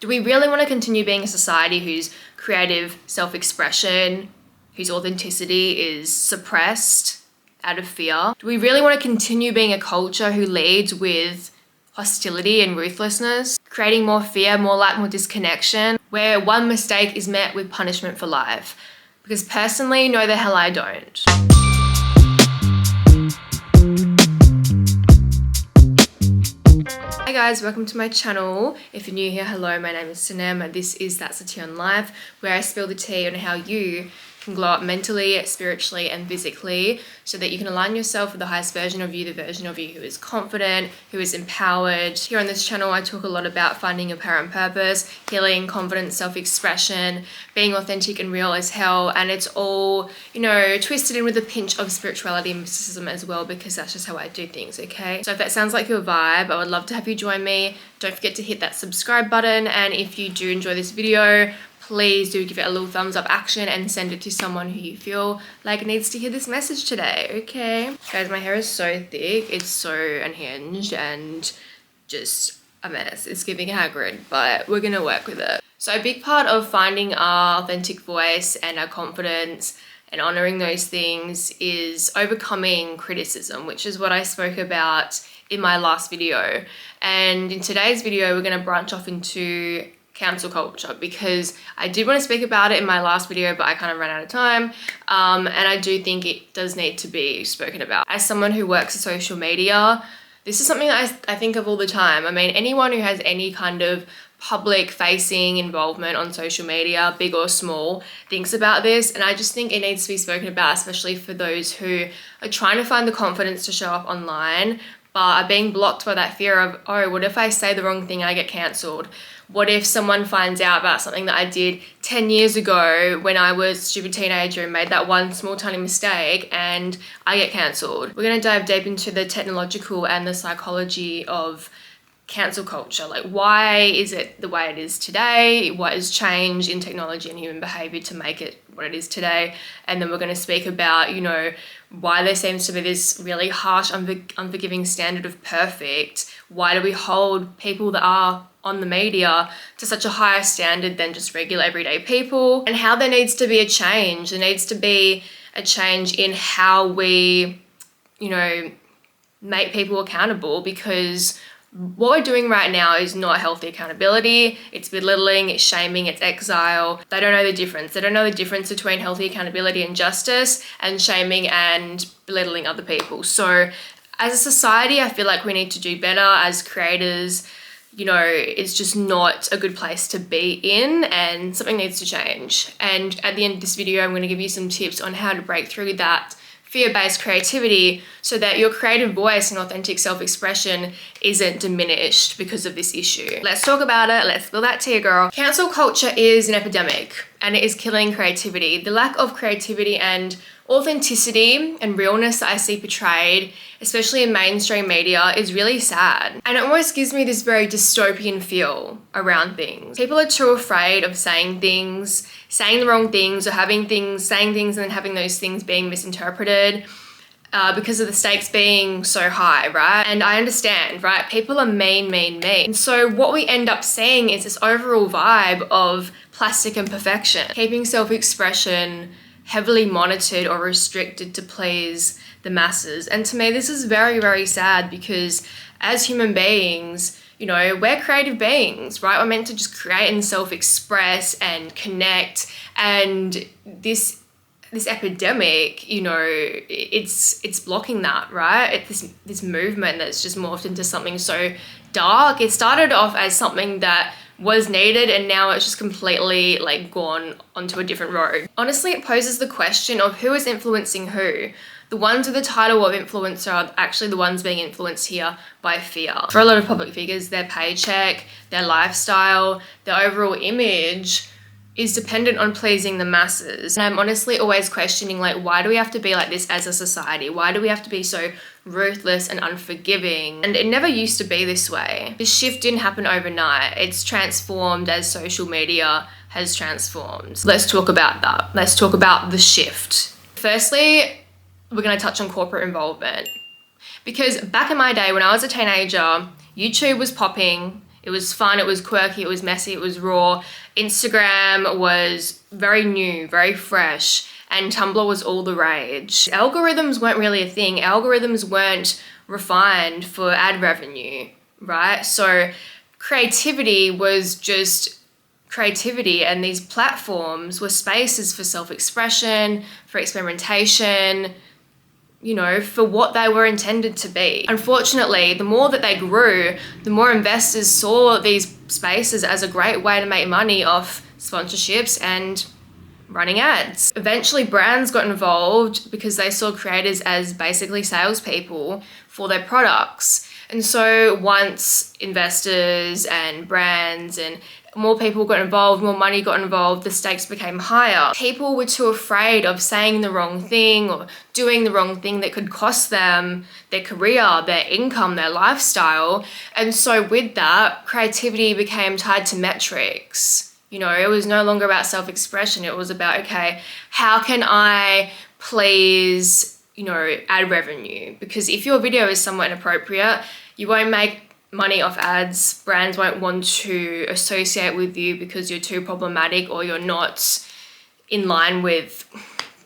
Do we really want to continue being a society whose creative self-expression, whose authenticity is suppressed out of fear? Do we really want to continue being a culture who leads with hostility and ruthlessness, creating more fear, more lack, more disconnection, where one mistake is met with punishment for life? Because personally, no the hell I don't. Hi guys, welcome to my channel. If you're new here, hello, my name is Sanem and this is That's the Tea on Life, where I spill the tea on how you can glow up mentally, spiritually and physically so that you can align yourself with the highest version of you, the version of you who is confident, who is empowered. Here on this channel, I talk a lot about finding your power and purpose, healing, confidence, self-expression, being authentic and real as hell, and it's all, twisted in with a pinch of spirituality and mysticism as well, because that's just how I do things, okay? So if that sounds like your vibe, I would love to have you join me. Don't forget to hit that subscribe button, and if you do enjoy this video, please do give it a little thumbs up action and send it to someone who you feel like needs to hear this message today, okay? Guys, my hair is so thick, it's so unhinged and just a mess. It's giving Hagrid, but we're gonna work with it. So a big part of finding our authentic voice and our confidence and honoring those things is overcoming criticism, which is what I spoke about in my last video. And in today's video, we're gonna branch off into cancel culture, because I did want to speak about it in my last video, but I kind of ran out of time. And I do think it does need to be spoken about. As someone who works in social media, this is something that I think of all the time. I mean, anyone who has any kind of public facing involvement on social media, big or small, thinks about this. And I just think it needs to be spoken about, especially for those who are trying to find the confidence to show up online, but are being blocked by that fear of, oh, what if I say the wrong thing and I get cancelled? What if someone finds out about something that I did 10 years ago when I was a stupid teenager and made that one small tiny mistake and I get cancelled? We're going to dive deep into the technological and the psychology of cancel culture. Like, why is it the way it is today? What has changed in technology and human behavior to make it what it is today? And then we're going to speak about, why there seems to be this really harsh, unforgiving standard of perfect. Why do we hold people that are on the media to such a higher standard than just regular everyday people? And how there needs to be a change. There needs to be a change in how we, make people accountable, because what we're doing right now is not healthy accountability. It's belittling, it's shaming, it's exile. They don't know the difference. They don't know the difference between healthy accountability and justice, and shaming and belittling other people. So as a society, I feel like we need to do better. As creators, it's just not a good place to be in, and something needs to change. And at the end of this video, I'm going to give you some tips on how to break through that fear-based creativity so that your creative voice and authentic self-expression isn't diminished because of this issue. Let's talk about it. Let's spill that tea, girl. Cancel culture is an epidemic, and it is killing creativity. The lack of creativity and authenticity and realness that I see portrayed, especially in mainstream media, is really sad. And it almost gives me this very dystopian feel around things. People are too afraid of saying things, saying the wrong things, or saying things and then having those things being misinterpreted because of the stakes being so high, right? And I understand, right? People are mean. And so what we end up seeing is this overall vibe of plastic and perfection, keeping self-expression heavily monitored or restricted to please the masses. And to me, this is very, very sad, because as human beings, we're creative beings, right? We're meant to just create and self-express and connect. And this epidemic, it's blocking that, right? It's this movement that's just morphed into something so dark. It started off as something that was needed, and now it's just completely gone onto a different road. Honestly, it poses the question of who is influencing who. The ones with the title of influencer are actually the ones being influenced here by fear. For a lot of public figures, their paycheck, their lifestyle, their overall image is dependent on pleasing the masses. And I'm honestly always questioning, why do we have to be like this as a society? Why do we have to be so ruthless and unforgiving? And it never used to be this way. This shift didn't happen overnight. It's transformed as social media has transformed. Let's talk about that. Let's talk about the shift. Firstly, we're going to touch on corporate involvement. Because back in my day, when I was a teenager, YouTube was popping. It was fun, it was quirky, it was messy, it was raw. Instagram was very new, very fresh, and Tumblr was all the rage. Algorithms weren't really a thing. Algorithms weren't refined for ad revenue, right? So creativity was just creativity, and these platforms were spaces for self-expression, for experimentation, you know, for what they were intended to be. Unfortunately, the more that they grew, the more investors saw these spaces as a great way to make money off sponsorships and running ads. Eventually, brands got involved because they saw creators as basically salespeople for their products. And so once investors and brands and more people got involved, more money got involved, the stakes became higher. People were too afraid of saying the wrong thing or doing the wrong thing that could cost them their career, their income, their lifestyle. And so with that, creativity became tied to metrics. You know, it was no longer about self-expression. It was about, okay, how can I please, you know, ad revenue? Because if your video is somewhat inappropriate, you won't make money off ads. Brands won't want to associate with you because you're too problematic or you're not in line with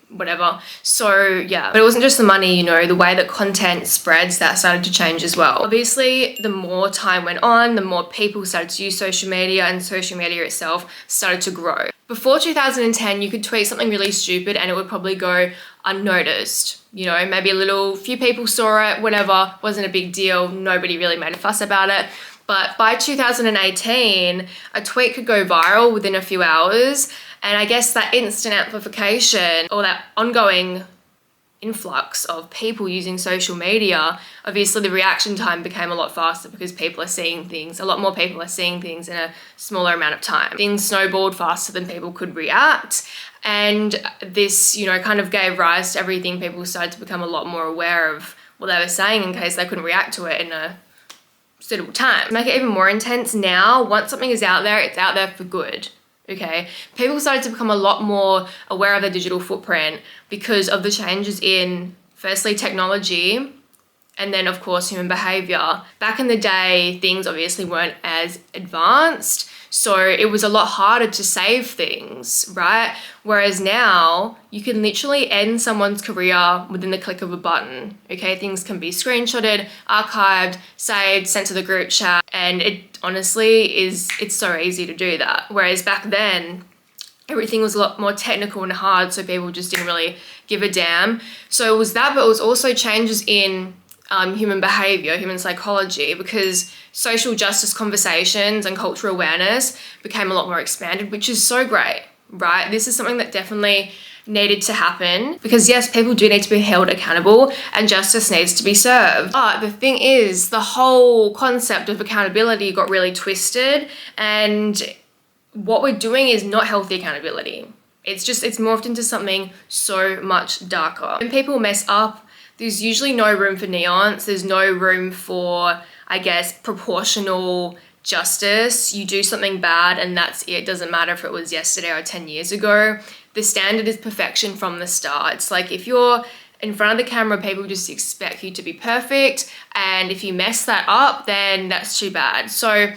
whatever. So yeah, but it wasn't just the money, you know, the way that content spreads, that started to change as well. Obviously, the more time went on, the more people started to use social media, and social media itself started to grow. Before 2010, you could tweet something really stupid and it would probably go unnoticed. You know, maybe few people saw it, whatever, wasn't a big deal. Nobody really made a fuss about it. But by 2018, a tweet could go viral within a few hours. And I guess that instant amplification, or that ongoing influx of people using social media, obviously the reaction time became a lot faster because people are seeing things, a lot more people are seeing things in a smaller amount of time. Things snowballed faster than people could react. And this, you know, kind of gave rise to everything. People started to become a lot more aware of what they were saying in case they couldn't react to it in a suitable time. To make it even more intense now, once something is out there, it's out there for good. Okay, people started to become a lot more aware of their digital footprint because of the changes in, firstly, technology, and then of course human behavior. Back in the day, things obviously weren't as advanced, so it was a lot harder to save things, right? Whereas now, you can literally end someone's career within the click of a button, okay? Things can be screenshotted, archived, saved, sent to the group chat, and it honestly it's so easy to do that. Whereas back then, everything was a lot more technical and hard, so people just didn't really give a damn. So it was that, but it was also changes in human behavior, human psychology, because social justice conversations and cultural awareness became a lot more expanded, which is so great, right? This is something that definitely needed to happen because yes, people do need to be held accountable and justice needs to be served. But the thing is, the whole concept of accountability got really twisted, and what we're doing is not healthy accountability. It's morphed into something so much darker. When people mess up, there's usually no room for nuance. There's no room for, I guess, proportional justice. You do something bad and that's it. It doesn't matter if it was yesterday or 10 years ago. The standard is perfection from the start. It's like if you're in front of the camera, people just expect you to be perfect. And if you mess that up, then that's too bad. So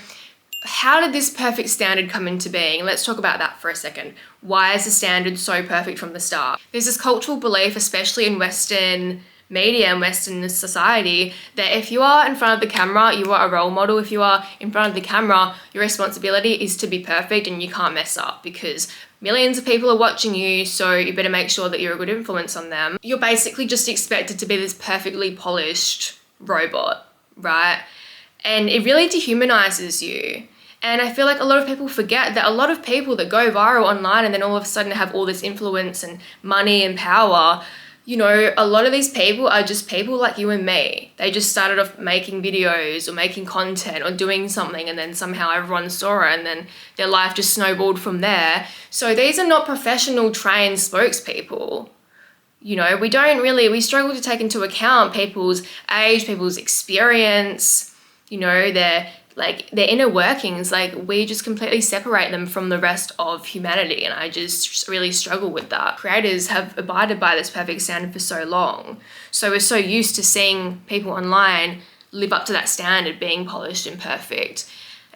how did this perfect standard come into being? Let's talk about that for a second. Why is the standard so perfect from the start? There's this cultural belief, especially in Western media and Western society, that if you are in front of the camera, you are a role model. If you are in front of the camera, your responsibility is to be perfect and you can't mess up because millions of people are watching you, so you better make sure that you're a good influence on them. You're basically just expected to be this perfectly polished robot, right? And it really dehumanizes you. And I feel like a lot of people forget that a lot of people that go viral online and then all of a sudden have all this influence and money and power, you know, a lot of these people are just people like you and me. They just started off making videos or making content or doing something, and then somehow everyone saw it and then their life just snowballed from there. So these are not professional trained spokespeople. You know, we struggle to take into account people's age, people's experience, you know, their inner workings. Like, we just completely separate them from the rest of humanity, and I just really struggle with that. Creators have abided by this perfect standard for so long, so we're so used to seeing people online live up to that standard, being polished and perfect.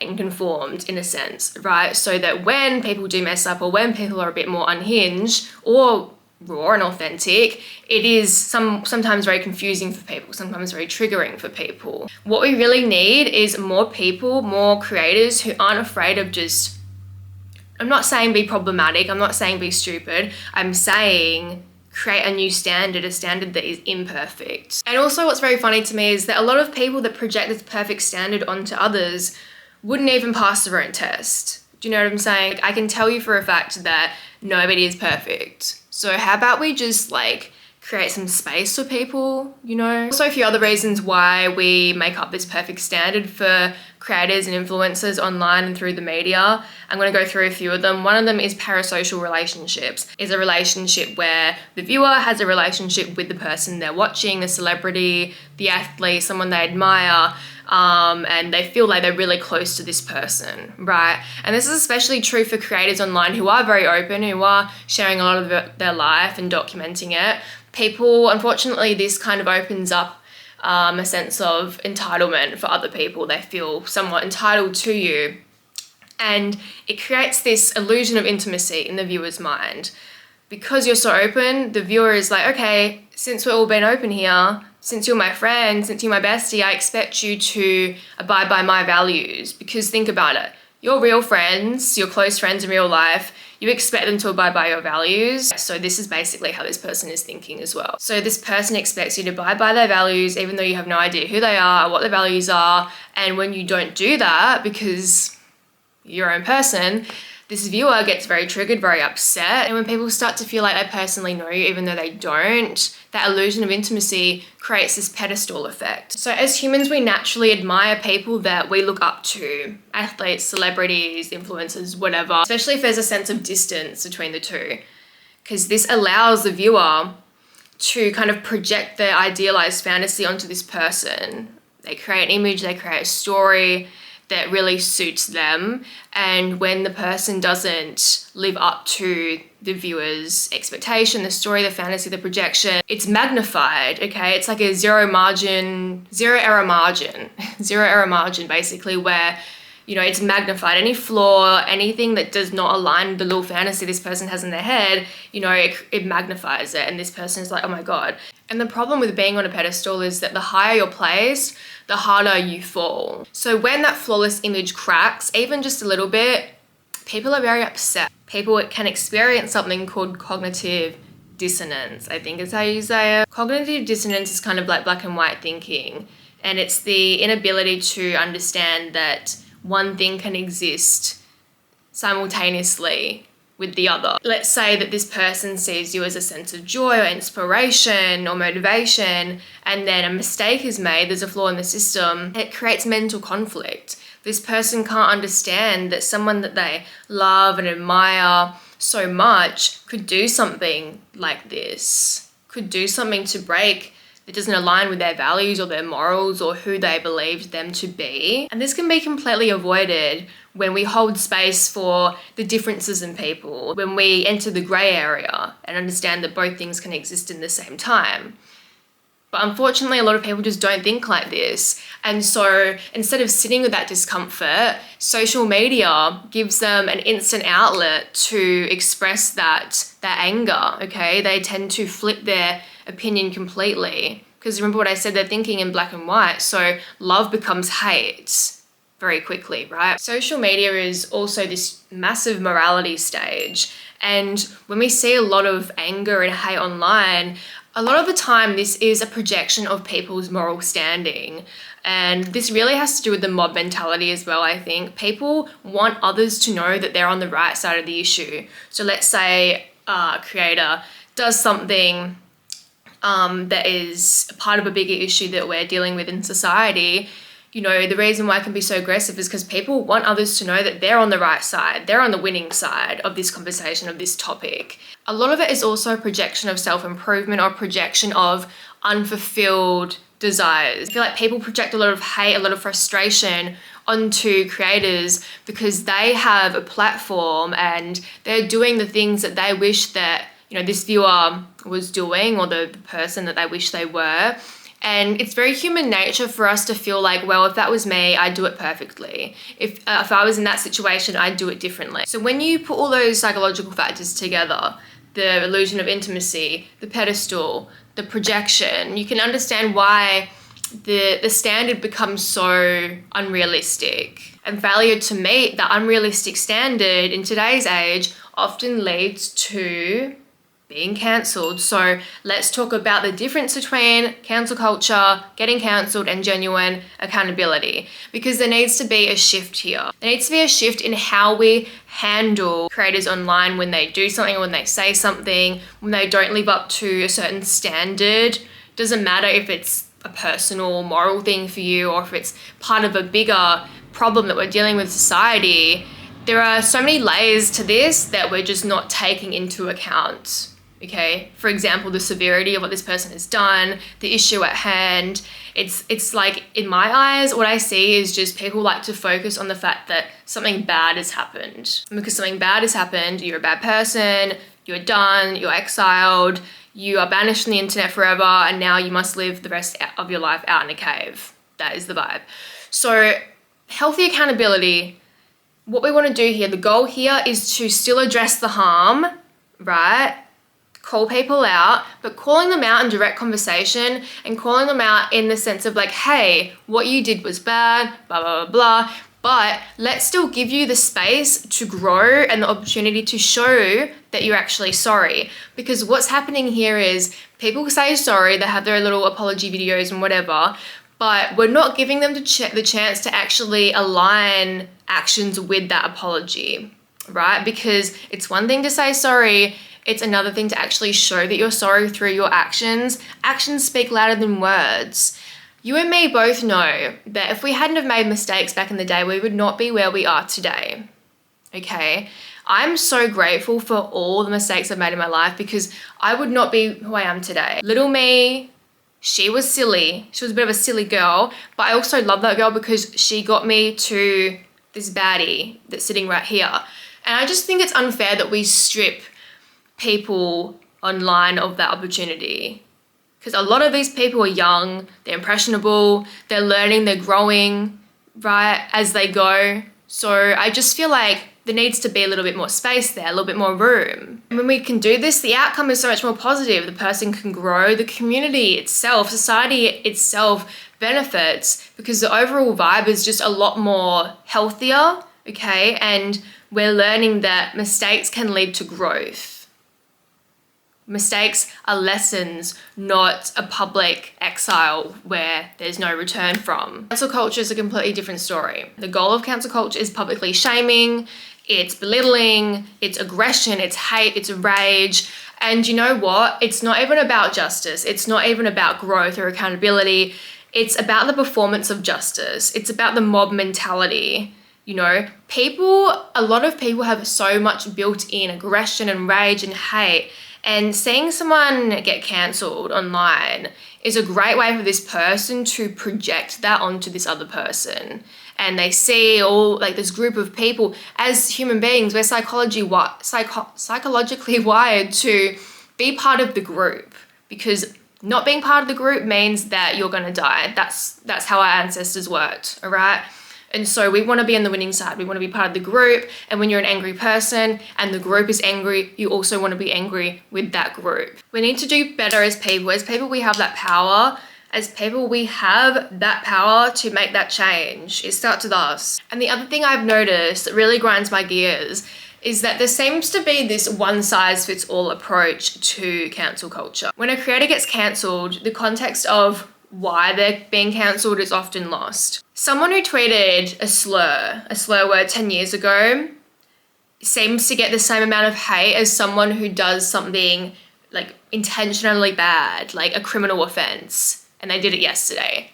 and conformed in a sense, right? So that when people do mess up, or when people are a bit more unhinged or raw and authentic, it is sometimes very confusing for people, sometimes very triggering for people. What we really need is more people, more creators who aren't afraid of just, I'm not saying be problematic, I'm not saying be stupid, I'm saying create a new standard, a standard that is imperfect. And also what's very funny to me is that a lot of people that project this perfect standard onto others wouldn't even pass their own test. Do you know what I'm saying? I can tell you for a fact that nobody is perfect. So how about we just like create some space for people, you know? Also a few other reasons why we make up this perfect standard for creators and influencers online and through the media. I'm going to go through a few of them. One of them is parasocial relationships. Is a relationship where the viewer has a relationship with the person they're watching, the celebrity, the athlete, someone they admire, and they feel like they're really close to this person, right? And this is especially true for creators online who are very open, who are sharing a lot of their life and documenting it. People, unfortunately, this kind of opens up a sense of entitlement for other people. They feel somewhat entitled to you. And it creates this illusion of intimacy in the viewer's mind. Because you're so open, the viewer is like, okay, since we've all been open here, since you're my friend, since you're my bestie, I expect you to abide by my values. Because think about it, your real friends, your close friends in real life, you expect them to abide by your values. So this is basically how this person is thinking as well. So this person expects you to abide by their values, even though you have no idea who they are, what their values are. And when you don't do that, because you're your own person, this viewer gets very triggered, very upset. And when people start to feel like they personally know you, even though they don't, that illusion of intimacy creates this pedestal effect. So as humans, we naturally admire people that we look up to, athletes, celebrities, influencers, whatever, especially if there's a sense of distance between the two, because this allows the viewer to kind of project their idealized fantasy onto this person. They create an image, they create a story that really suits them. And when the person doesn't live up to the viewer's expectation, the story, the fantasy, the projection, it's magnified, okay? It's like a zero error margin basically, where, you know, it's magnified. Any flaw, anything that does not align with the little fantasy this person has in their head, you know, it magnifies it. And this person is like, oh my God. And the problem with being on a pedestal is that the higher you're placed, the harder you fall. So when that flawless image cracks, even just a little bit, people are very upset. People can experience something called cognitive dissonance, I think is how you say it. Cognitive dissonance is kind of like black and white thinking. And it's the inability to understand that one thing can exist simultaneously with the other. Let's say that this person sees you as a sense of joy or inspiration or motivation, and then a mistake is made, there's a flaw in the system, it creates mental conflict. This person can't understand that someone that they love and admire so much could do something like this, could do something to break that doesn't align with their values or their morals or who they believed them to be. And this can be completely avoided when we hold space for the differences in people, when we enter the grey area and understand that both things can exist in the same time. But unfortunately, a lot of people just don't think like this. And so instead of sitting with that discomfort, social media gives them an instant outlet to express that anger, okay? They tend to flip their opinion completely. Because remember what I said, they're thinking in black and white. So love becomes hate very quickly, right? Social media is also this massive morality stage. And when we see a lot of anger and hate online, a lot of the time this is a projection of people's moral standing. And this really has to do with the mob mentality as well, I think. People want others to know that they're on the right side of the issue. So let's say a creator does something that is a part of a bigger issue that we're dealing with in society. You know, the reason why it can be so aggressive is because people want others to know that they're on the right side, they're on the winning side of this conversation, of this topic. A lot of it is also a projection of self-improvement or projection of unfulfilled desires. I feel like people project a lot of hate, a lot of frustration onto creators because they have a platform and they're doing the things that they wish that, you know, this viewer was doing, or the person that they wish they were. And it's very human nature for us to feel like, well, if that was me, I'd do it perfectly. If I was in that situation, I'd do it differently. So when you put all those psychological factors together, the illusion of intimacy, the pedestal, the projection, you can understand why the standard becomes so unrealistic. And failure to meet that unrealistic standard in today's age often leads to being cancelled. So let's talk about the difference between cancel culture, getting cancelled, and genuine accountability. Because there needs to be a shift here. There needs to be a shift in how we handle creators online when they do something, when they say something, when they don't live up to a certain standard. Doesn't matter if it's a personal moral thing for you or if it's part of a bigger problem that we're dealing with society. There are so many layers to this that we're just not taking into account. Okay, for example, the severity of what this person has done, the issue at hand. It's like, in my eyes, what I see is just people like to focus on the fact that something bad has happened. And because something bad has happened, you're a bad person, you're done, you're exiled, you are banished from the internet forever, and now you must live the rest of your life out in a cave. That is the vibe. So healthy accountability, what we want to do here, the goal here is to still address the harm, right? Call people out, but calling them out in direct conversation and calling them out in the sense of like, hey, what you did was bad, blah, blah, blah, blah. But let's still give you the space to grow and the opportunity to show that you're actually sorry. Because what's happening here is people say sorry, they have their little apology videos and whatever, but we're not giving them the chance to actually align actions with that apology, right? Because it's one thing to say sorry, it's another thing to actually show that you're sorry through your actions. Actions speak louder than words. You and me both know that if we hadn't have made mistakes back in the day, we would not be where we are today, okay? I'm so grateful for all the mistakes I've made in my life because I would not be who I am today. Little me, she was silly. She was a bit of a silly girl, but I also love that girl because she got me to this baddie that's sitting right here. And I just think it's unfair that we strip people online of that opportunity. Because a lot of these people are young, they're impressionable, they're learning, they're growing, right, as they go. So I just feel like there needs to be a little bit more space there, a little bit more room. And when we can do this, the outcome is so much more positive. The person can grow, the community itself, society itself benefits because the overall vibe is just a lot more healthier, okay? And we're learning that mistakes can lead to growth. Mistakes are lessons, not a public exile where there's no return from. Cancel culture is a completely different story. The goal of cancel culture is publicly shaming, it's belittling, it's aggression, it's hate, it's rage. And you know what? It's not even about justice. It's not even about growth or accountability. It's about the performance of justice. It's about the mob mentality. You know, a lot of people have so much built-in aggression and rage and hate. And seeing someone get cancelled online is a great way for this person to project that onto this other person. And they see all like this group of people. As human beings, we're psychologically wired to be part of the group, because not being part of the group means that you're going to die. That's how our ancestors worked, all right? And so we want to be on the winning side. We want to be part of the group. And when you're an angry person and the group is angry, you also want to be angry with that group. We need to do better as people. As people, we have that power. As people, we have that power to make that change. It starts with us. And the other thing I've noticed that really grinds my gears is that there seems to be this one-size-fits-all approach to cancel culture. When a creator gets cancelled, the context of why they're being cancelled is often lost. Someone who tweeted a slur word 10 years ago seems to get the same amount of hate as someone who does something like intentionally bad, like a criminal offense, and they did it yesterday.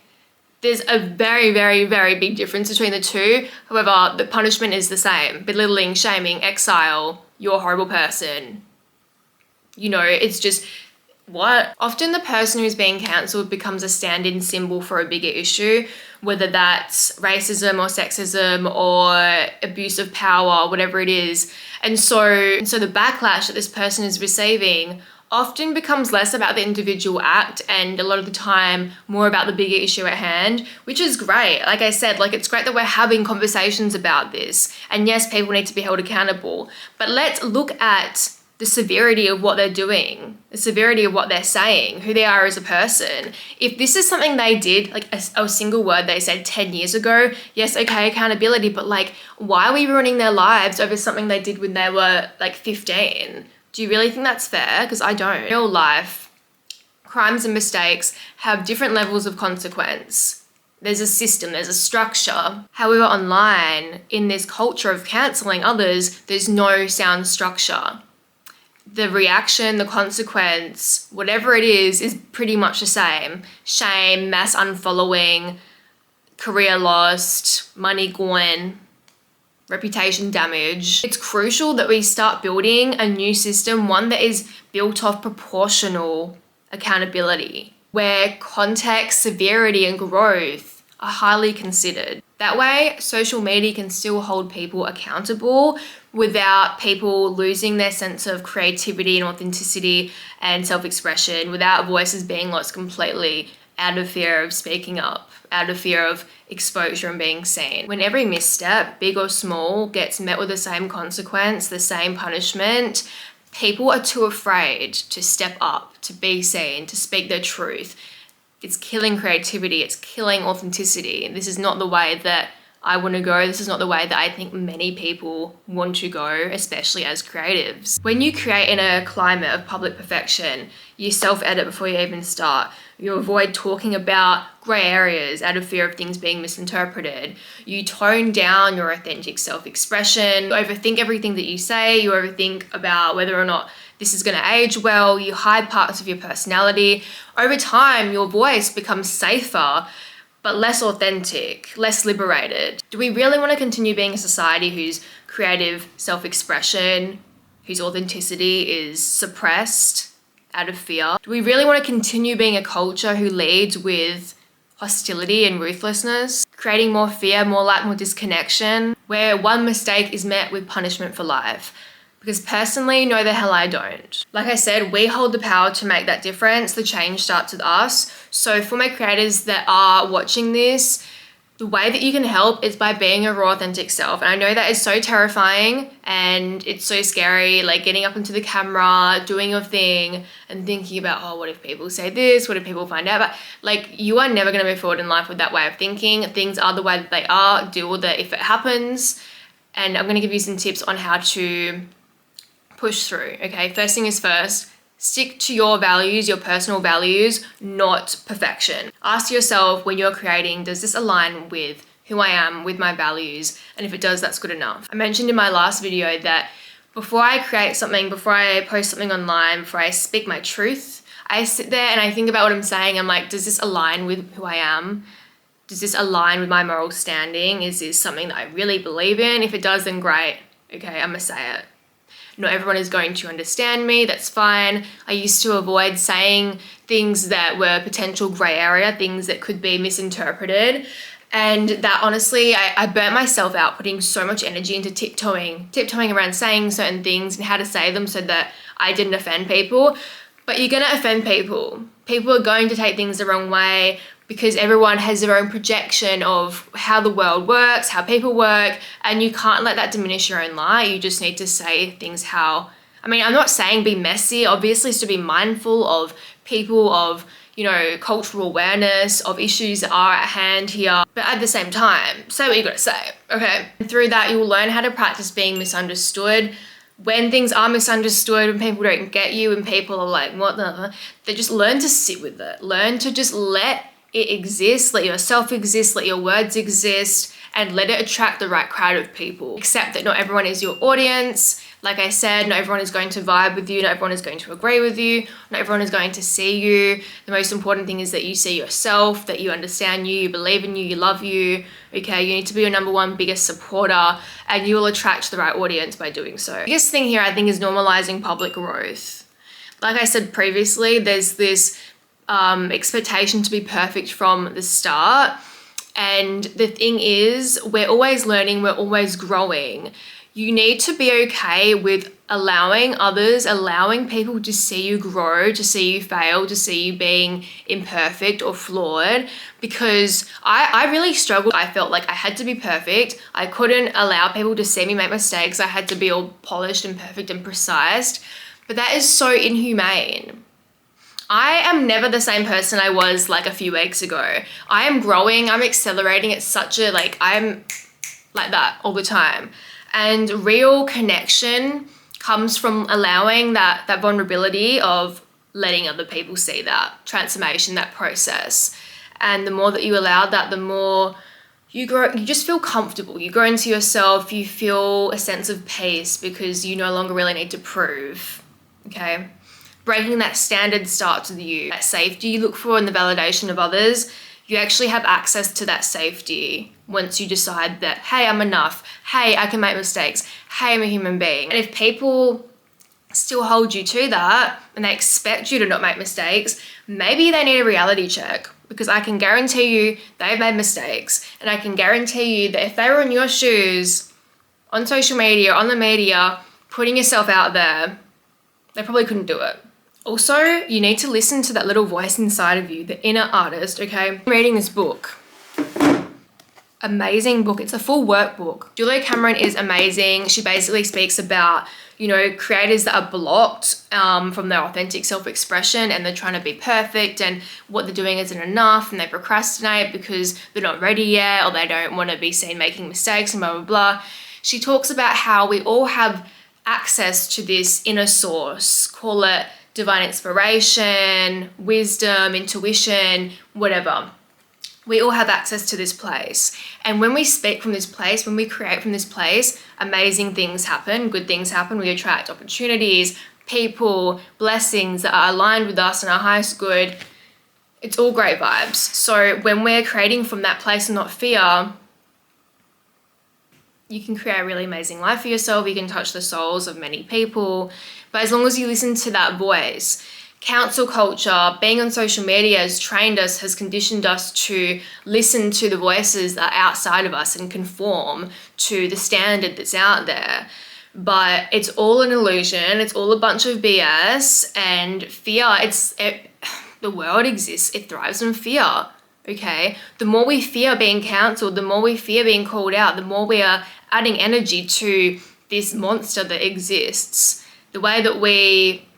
There's a very, very, very big difference between the two. However, the punishment is the same. Belittling, shaming, exile, you're a horrible person. You know, it's just, what? Often the person who's being cancelled becomes a stand-in symbol for a bigger issue, whether that's racism or sexism or abuse of power, whatever it is. And so the backlash that this person is receiving often becomes less about the individual act and a lot of the time more about the bigger issue at hand, which is great. Like I said, like it's great that we're having conversations about this. And yes, people need to be held accountable, but let's look at the severity of what they're doing, the severity of what they're saying, who they are as a person. If this is something they did, like a single word they said 10 years ago, yes, okay, accountability, but like, why are we ruining their lives over something they did when they were like 15? Do you really think that's fair? Because I don't. In real life, crimes and mistakes have different levels of consequence. There's a system, there's a structure. However, online, in this culture of cancelling others, there's no sound structure. The reaction, the consequence, whatever it is pretty much the same. Shame, mass unfollowing, career lost, money gone, reputation damage. It's crucial that we start building a new system, one that is built off proportional accountability, where context, severity, and growth are highly considered. That way, social media can still hold people accountable without people losing their sense of creativity and authenticity and self-expression, without voices being lost completely out of fear of speaking up, out of fear of exposure and being seen. When every misstep, big or small, gets met with the same consequence, the same punishment, people are too afraid to step up, to be seen, to speak their truth. It's killing creativity, it's killing authenticity. This is not the way that I want to go. This is not the way that I think many people want to go, especially as creatives. When you create in a climate of public perfection, you self-edit before you even start. You avoid talking about grey areas out of fear of things being misinterpreted. You tone down your authentic self-expression. You overthink everything that you say. You overthink about whether or not this is going to age well. You hide parts of your personality. Over time, your voice becomes safer, but less authentic, less liberated. Do we really want to continue being a society whose creative self-expression, whose authenticity is suppressed out of fear? Do we really want to continue being a culture who leads with hostility and ruthlessness, creating more fear, more lack, more disconnection, where one mistake is met with punishment for life? Because personally, no the hell I don't. Like I said, we hold the power to make that difference. The change starts with us. So for my creators that are watching this, the way that you can help is by being a raw, authentic self. And I know that is so terrifying and it's so scary, like getting up into the camera, doing your thing and thinking about, oh, what if people say this? What if people find out? But like, you are never going to move forward in life with that way of thinking. Things are the way that they are. Deal with it if it happens. And I'm going to give you some tips on how to push through, okay? First thing is first, stick to your values, your personal values, not perfection. Ask yourself when you're creating, does this align with who I am, with my values? And if it does, that's good enough. I mentioned in my last video that before I create something, before I post something online, before I speak my truth, I sit there and I think about what I'm saying. I'm like, does this align with who I am? Does this align with my moral standing? Is this something that I really believe in? If it does, then great. Okay, I'm gonna say it. Not everyone is going to understand me, that's fine. I used to avoid saying things that were potential grey area, things that could be misinterpreted. And that honestly, I burnt myself out putting so much energy into tiptoeing around saying certain things and how to say them so that I didn't offend people. But you're gonna offend people. People are going to take things the wrong way because everyone has their own projection of how the world works, how people work, and you can't let that diminish your own light. You just need to say things how, I mean, I'm not saying be messy, obviously, is to be mindful of people, of, you know, cultural awareness, of issues that are at hand here, but at the same time, say what you gotta say, okay? And through that, you will learn how to practice being misunderstood. When things are misunderstood, when people don't get you, and people are like, what the, they just learn to sit with it. Learn to just let it exist, let yourself exist, let your words exist, and let it attract the right crowd of people. Accept that not everyone is your audience. Like I said, not everyone is going to vibe with you, not everyone is going to agree with you, not everyone is going to see you. The most important thing is that you see yourself, that you understand you, you believe in you, you love you, okay? You need to be your number one biggest supporter, and you will attract the right audience by doing so. The biggest thing here, I think, is normalizing public growth. Like I said previously, there's this expectation to be perfect from the start. And the thing is, we're always learning, we're always growing. You need to be okay with allowing others, allowing people to see you grow, to see you fail, to see you being imperfect or flawed, because I really struggled. I felt like I had to be perfect. I couldn't allow people to see me make mistakes. I had to be all polished and perfect and precise, but that is so inhumane. I am never the same person I was like a few weeks ago. I am growing, I'm accelerating. It's such a, like, I'm like that all the time. And real connection comes from allowing that vulnerability of letting other people see that transformation, that process. And the more that you allow that, the more you grow, you just feel comfortable. You grow into yourself, you feel a sense of peace because you no longer really need to prove, okay? Breaking that standard starts with you. That safety you look for in the validation of others, you actually have access to that safety once you decide that, hey, I'm enough. Hey, I can make mistakes. Hey, I'm a human being. And if people still hold you to that and they expect you to not make mistakes, maybe they need a reality check, because I can guarantee you they've made mistakes. And I can guarantee you that if they were in your shoes on social media, on the media, putting yourself out there, they probably couldn't do it. Also, you need to listen to that little voice inside of you, the inner artist, okay? I'm reading this book. Amazing book. It's a full workbook. Julia Cameron is amazing. She basically speaks about, you know, creators that are blocked from their authentic self-expression, and they're trying to be perfect, and what they're doing isn't enough, and they procrastinate because they're not ready yet, or they don't want to be seen making mistakes, and blah, blah, blah. She talks about how we all have access to this inner source, call it divine inspiration, wisdom, intuition, whatever. We all have access to this place. And when we speak from this place, when we create from this place, amazing things happen, good things happen. We attract opportunities, people, blessings that are aligned with us and our highest good. It's all great vibes. So when we're creating from that place and not fear, you can create a really amazing life for yourself. You can touch the souls of many people. But as long as you listen to that voice, council culture, being on social media has trained us, has conditioned us to listen to the voices that are outside of us and conform to the standard that's out there. But it's all an illusion. It's all a bunch of BS, and fear, the world exists. It thrives on fear. Okay, the more we fear being cancelled, the more we fear being called out, the more we are adding energy to this monster that exists. The way that we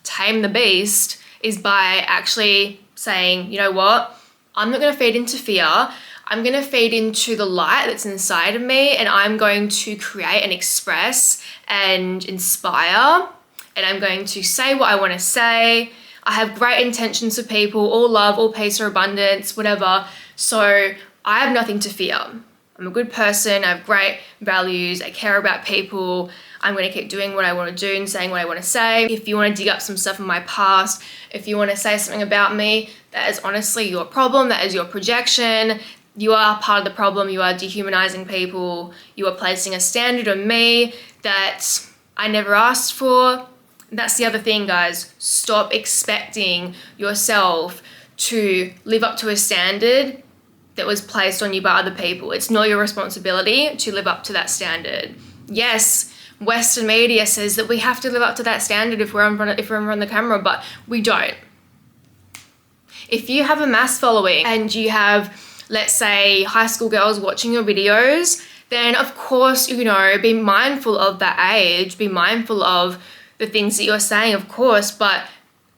tame the beast is by actually saying, you know what, I'm not going to feed into fear. I'm going to feed into the light that's inside of me, and I'm going to create and express and inspire, and I'm going to say what I want to say. I have great intentions for people, all love, all peace or abundance, whatever. So I have nothing to fear. I'm a good person. I have great values. I care about people. I'm going to keep doing what I want to do and saying what I want to say. If you want to dig up some stuff in my past, if you want to say something about me, that is honestly your problem. That is your projection. You are part of the problem. You are dehumanizing people. You are placing a standard on me that I never asked for. That's the other thing, guys. Stop expecting yourself to live up to a standard that was placed on you by other people. It's not your responsibility to live up to that standard. Yes, Western media says that we have to live up to that standard if we're in front of the camera, but we don't. If you have a mass following and you have, let's say, high school girls watching your videos, then of course, you know, be mindful of that age, be mindful of the things that you're saying, of course, but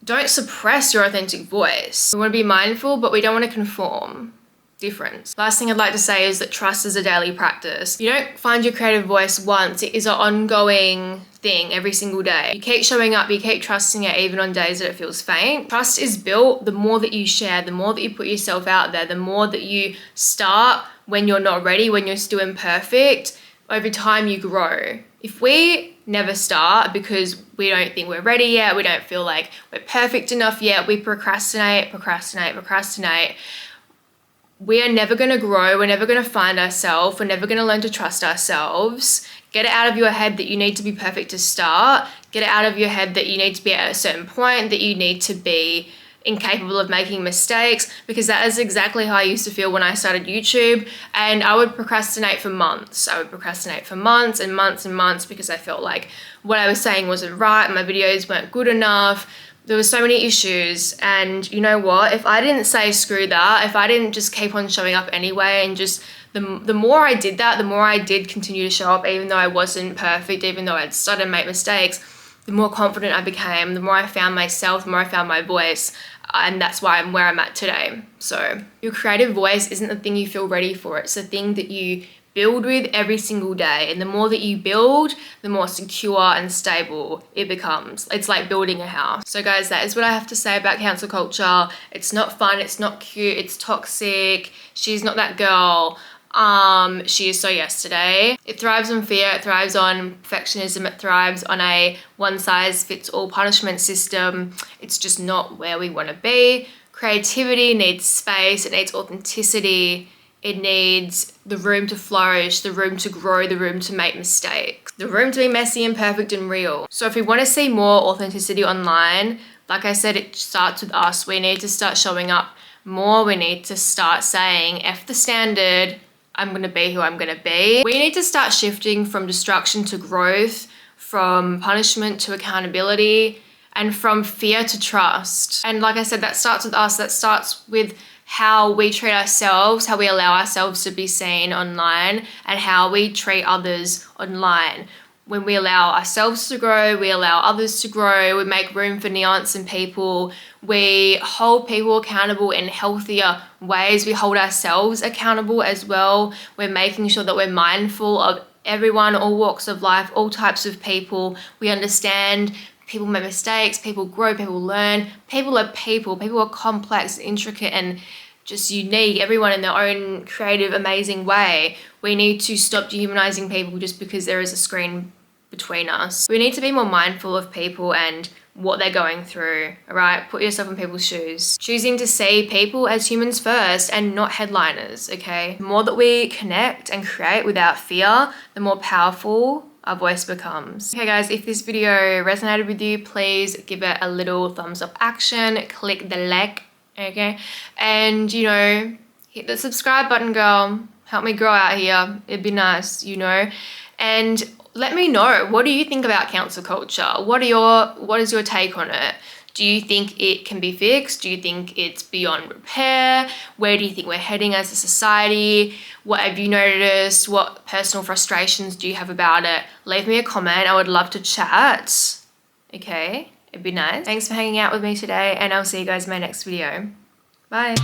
don't suppress your authentic voice. We want to be mindful, but we don't want to conform. Difference. Last thing I'd like to say is that trust is a daily practice. You don't find your creative voice once. It is an ongoing thing every single day. You keep showing up, you keep trusting it even on days that it feels faint. Trust is built the more that you share, the more that you put yourself out there, the more that you start when you're not ready, when you're still imperfect. Over time you grow. If we never start because we don't think we're ready yet, we don't feel like we're perfect enough yet, we procrastinate, we are never going to grow. We're never going to find ourselves. We're never going to learn to trust ourselves. Get it out of your head that you need to be perfect to start. Get it out of your head that you need to be at a certain point, that you need to be incapable of making mistakes, because that is exactly how I used to feel when I started YouTube. And I would procrastinate for months. I would procrastinate for months and months and months because I felt like what I was saying wasn't right, my videos weren't good enough. There were so many issues, and you know what? If I didn't say screw that, if I didn't just keep on showing up anyway, and just the more I did that, the more I did continue to show up, even though I wasn't perfect, even though I'd started to make mistakes, the more confident I became, the more I found myself, the more I found my voice, and that's why I'm where I'm at today. So your creative voice isn't the thing you feel ready for, it's the thing that you build with every single day. And the more that you build, the more secure and stable it becomes. It's like building a house. So guys, that is what I have to say about cancel culture. It's not fun, it's not cute, it's toxic. She's not that girl. She is so yesterday. It thrives on fear, it thrives on perfectionism, it thrives on a one-size-fits-all punishment system. It's just not where we want to be. Creativity needs space, it needs authenticity. It needs the room to flourish, the room to grow, the room to make mistakes, the room to be messy and perfect and real. So if we want to see more authenticity online, like I said, it starts with us. We need to start showing up more. We need to start saying, F the standard, I'm going to be who I'm going to be. We need to start shifting from destruction to growth, from punishment to accountability, and from fear to trust. And like I said, that starts with us. That starts with how we treat ourselves, how we allow ourselves to be seen online, and how we treat others online. When we allow ourselves to grow, we allow others to grow, we make room for nuance in people, we hold people accountable in healthier ways, we hold ourselves accountable as well. We're making sure that we're mindful of everyone, all walks of life, all types of people. We understand people make mistakes, people grow, people learn. People are people. People are complex, intricate, and just unique, everyone in their own creative, amazing way. We need to stop dehumanizing people just because there is a screen between us. We need to be more mindful of people and what they're going through, all right? Put yourself in people's shoes. Choosing to see people as humans first and not headliners, okay? The more that we connect and create without fear, the more powerful our voice becomes. Okay guys, if this video resonated with you, please give it a little thumbs up action, click the like, okay? And you know, hit the subscribe button, girl. Help me grow out here. It'd be nice, you know? And let me know, what do you think about cancel culture? What is your take on it? Do you think it can be fixed? Do you think it's beyond repair? Where do you think we're heading as a society? What have you noticed? What personal frustrations do you have about it? Leave me a comment. I would love to chat. Okay, it'd be nice. Thanks for hanging out with me today, and I'll see you guys in my next video. Bye.